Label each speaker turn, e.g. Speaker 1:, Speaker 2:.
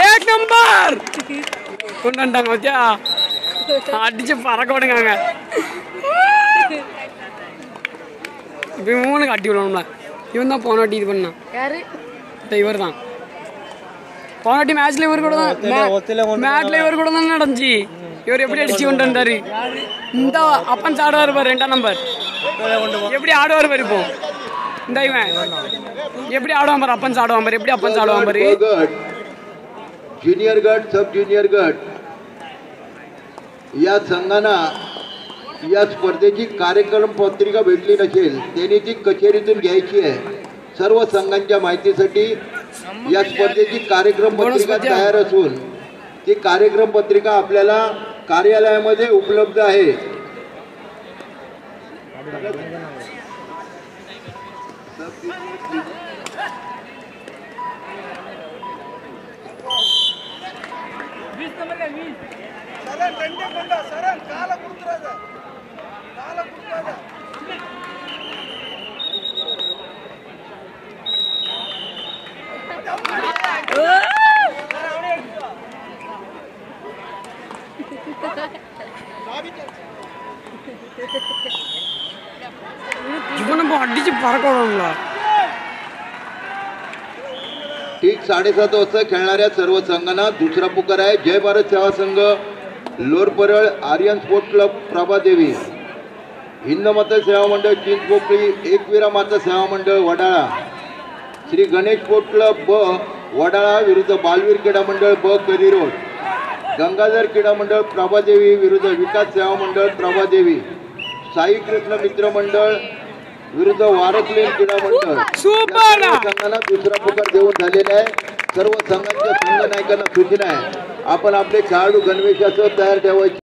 Speaker 1: एक नंबर கொண்டாண்டாங்க வச்சா அடிச்சு பறக்க விடுங்க இப்போ மூணு கட்டி விடணும்ல இவன் தான் போனாட்டி இது பண்ணான் யாரு இவர் தான் போனாட்டி மேட்ச்ல இவர் கூட தான் மேட்ச்ல இவர் கூட தான் நடந்துச்சு இவர் எப்படி அடிச்சு கொண்டு வந்தாரு இந்த அப்பன்ஸ் ஆடுவார் பாரு 2ஆம் நம்பர் எப்படி ஆடுவார் பாரு இப்போ இந்த இவன் எப்படி ஆடுவான் பாரு அப்பன்ஸ் ஆடுவான் பாரு எப்படி அப்பன்ஸ் ஆடுவான் பாரு
Speaker 2: ज्युनियर गट सब ज्युनियर गट या संघांना या स्पर्धेची कार्यक्रम पत्रिका भेटली नसेल त्यांनी ती कचेरीतून घ्यायची आहे सर्व संघांच्या माहितीसाठी या स्पर्धेची कार्यक्रम पत्रिका तयार असून ती कार्यक्रम पत्रिका आपल्याला कार्यालयामध्ये उपलब्ध आहे
Speaker 1: अड्डीची फरक ओळखला
Speaker 2: ठीक 7:30 वाजता खेळणाऱ्या सर्व संघांना दुसरा पुकार आहे जय भारत सेवा संघ लोरपरळ आर्यन स्पोर्ट क्लब प्रभादेवी हिंद माता सेवा मंडळ चिंचपोकळी एकवीरा माता सेवा मंडळ वडाळा श्री गणेश स्पोर्ट क्लब ब वडाळा विरुद्ध बालवीर क्रीडा मंडळ ब करिरोड गंगाधर क्रीडा मंडळ प्रभादेवी विरुद्ध विकास सेवा मंडळ प्रभादेवी साई कृष्ण मित्र मंडळ विरुद्ध वारसलेन क्रीडा मंडळ संघांना दुसरा पुकार देऊन झालेला आहे सर्व संघांच्या संघ नायकांना सूचना आहे आपण आपले खेळाडू गणवेशासह तयार ठेवायचे